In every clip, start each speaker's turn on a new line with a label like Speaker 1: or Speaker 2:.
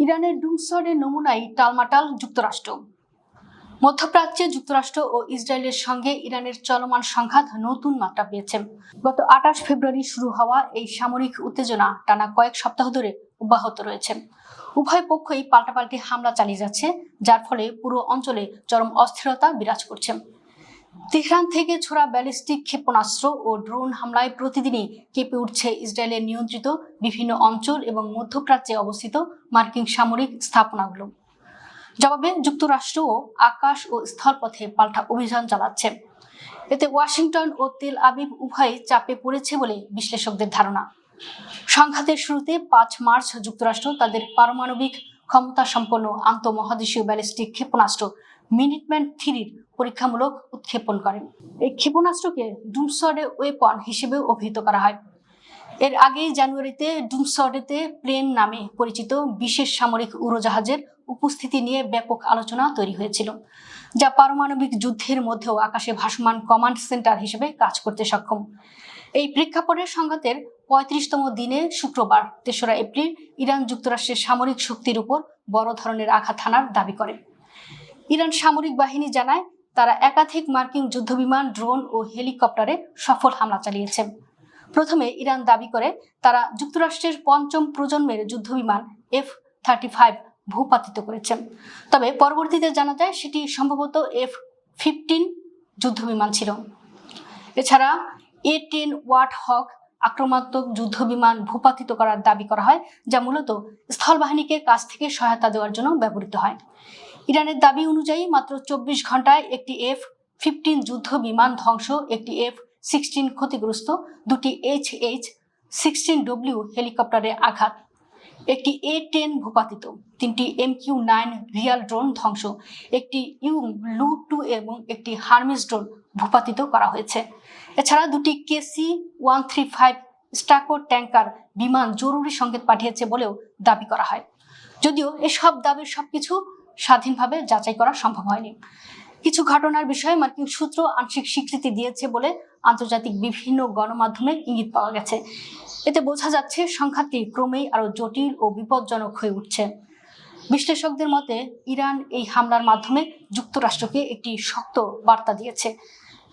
Speaker 1: ইরানের ডুমসরের নমুনায় টালমাটাল যুক্তরাষ্ট্র। মধ্যপ্রাচ্যে যুক্তরাষ্ট্র ও ইসরায়েলের সঙ্গে ইরানের চলমান সংঘাত নতুন মাত্রা পেয়েছে। গত 28 ফেব্রুয়ারি শুরু হওয়া এই সামরিক উত্তেজনা টানা কয়েক সপ্তাহ ধরে অব্যাহত রয়েছে। উভয় পক্ষই পাল্টাপাল্টি হামলা চালিয়ে যাচ্ছে, যার ফলে পুরো অঞ্চলে চরম অস্থিরতা বিরাজ করছে। তেহরান থেকে ছোড়া ব্যালিস্টিক ক্ষেপণাস্ত্র ও ড্রোন হামলায় প্রতিদিনই কেঁপে উঠছে ইসরায়েলের নিয়ন্ত্রিত বিভিন্ন অঞ্চল এবং মধ্যপ্রাচ্যে অবস্থিত মার্কিন সামরিক স্থাপনাগুলো। জবাবে যুক্তরাষ্ট্রও আকাশ ও স্থলপথে পাল্টা অভিযান চালাচ্ছে। এতে ওয়াশিংটন ও তেল আবিব উভয়ই চাপে পড়েছে বলে বিশ্লেষকদের ধারণা। সংঘাতের শুরুতে 5 মার্চ যুক্তরাষ্ট্র তাদের পারমাণবিক ক্ষমতা সম্পন্ন আন্তঃমহাদেশীয় ব্যালিস্টিক ক্ষেপণাস্ত্র মিনিটম্যান 3-র পরীক্ষামূলক উৎক্ষেপণ করে। এই ক্ষেপণাস্ত্রকে ডুমসডে ওয়েপন হিসেবে অভিহিত করা হয়। এর আগেই জানুয়ারিতে ডুমসডেতে প্লেন নামে পরিচিত বিশেষ সামরিক উড়োজাহাজের উপস্থিতি নিয়ে ব্যাপক আলোচনা তৈরি হয়েছিল, যা পারমাণবিক যুদ্ধের মধ্যেও আকাশে ভাসমান কমান্ড সেন্টার হিসেবে কাজ করতে সক্ষম। এই প্রেক্ষাপটে সংঘাতের 35তম দিনে শুক্রবার 3রা এপ্রিল ইরান যুক্তরাষ্ট্রের সামরিক শক্তির উপর বড় ধরনের আঘাত হানার দাবি করে। ইরান সামরিক বাহিনী জানায়, তারা একাধিক মার্কিন যুদ্ধবিমান, ড্রোন ও হেলিকপ্টারে সফল হামলা চালিয়েছে। প্রথমে ইরান দাবি করে তারা যুক্তরাষ্ট্রের 5ম প্রজন্মের যুদ্ধবিমান F-35 ভূপাতিত করেছে, তবে পরবর্তীতে জানা যায় সেটি সম্ভবত F-15 যুদ্ধবিমান ছিল। এছাড়া A-10 ওয়ার্থহগ আক্রমণাত্মক যুদ্ধবিমান ভূপাতিত করার দাবি করা হয়, যা মূলত স্থলবাহিনীকে কাছ থেকে সহায়তা দেওয়ার জন্য ব্যবহৃত হয়। ইরানের দাবি অনুযায়ী মাত্র 24 ঘন্টায় একটি F-15 যুদ্ধ বিমান ধ্বংস, একটি F-16 ক্ষতিগ্রস্ত, 2টি HH-16W হেলিকপ্টারে আঘাত, একটি A-10 ভূপাতিত, 3টি MQ-9 রিয়াল ড্রোন ধ্বংস, একটি লু-2 এবং একটি হার্মিস ড্রোন ভূপাতিত করা হয়েছে। এছাড়া 2টি KC-135 স্টাকো ট্যাঙ্কার বিমান জরুরি সংকেত পাঠিয়েছে বলেও দাবি করা হয়। যদিও এসব দাবির সবকিছু স্বাধীনভাবে যাচাই করা সম্ভব হয়নি। কিছু ঘটনার বিষয়ে মার্কিন সূত্র আংশিক স্বীকৃতি দিয়েছে বলে আন্তর্জাতিক বিভিন্ন গণমাধ্যমে ইঙ্গিত পাওয়া গেছে। এতে বোঝা যাচ্ছে সংঘাতটি ক্রমেই আরো জটিল ও বিপজ্জনক হয়ে উঠছে। বিশ্লেষকদের মতে ইরান এই হামলার মাধ্যমে যুক্তরাষ্ট্রকে একটি শক্ত বার্তা দিয়েছে।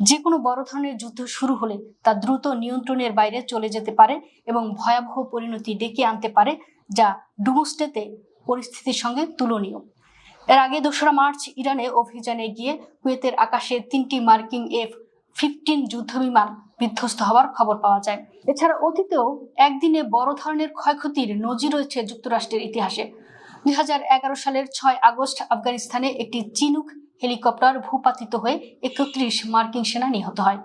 Speaker 1: যে কোনো বড় ধরনের যুদ্ধ শুরু হলে তা দ্রুত নিয়ন্ত্রণের বাইরে চলে যেতে পারে এবং ভয়াবহ পরিণতি ডেকে আনতে পারে, যা ডুমসডেতে পরিস্থিতির সঙ্গে তুলনীয়। এর আগে 2রা মার্চ ইরানে অভিযানে গিয়ে কুয়েতের আকাশে 3টি মার্কিন F-15 যুদ্ধবিমান বিধ্বস্ত হওয়ার খবর পাওয়া যায়। এছাড়া অতীতেও একদিনে বড় ধরনের ক্ষয়ক্ষতির নজির রয়েছে যুক্তরাষ্ট্রের ইতিহাসে। 2011 সালের 6 আগস্ট আফগানিস্তানে একটি চিনুক হেলিকপ্টার ভূপাতিত হয়ে 31 মার্কিন সেনা নিহত হয়,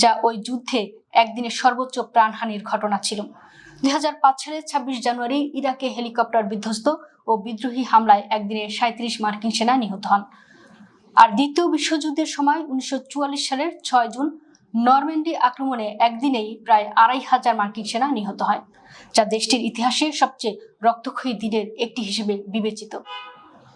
Speaker 1: যা ওই যুদ্ধে একদিনে সর্বোচ্চ প্রাণহানির ঘটনা ছিল। 2005 সালের 26 জানুয়ারি ইরাকে হেলিকপ্টার বিধ্বস্ত ও বিদ্রোহী হামলায় একদিনে 37 মার্কিন সেনা নিহত হন। আর দ্বিতীয় বিশ্বযুদ্ধের সময় 1944 সালের 6 জুন নরম্যান্ডি আক্রমণে একদিনেই প্রায় 2500 মার্কিন সেনা নিহত হয়, যা দেশটির ইতিহাসে সবচেয়ে রক্তক্ষয়ী দিনের একটি হিসেবে বিবেচিত।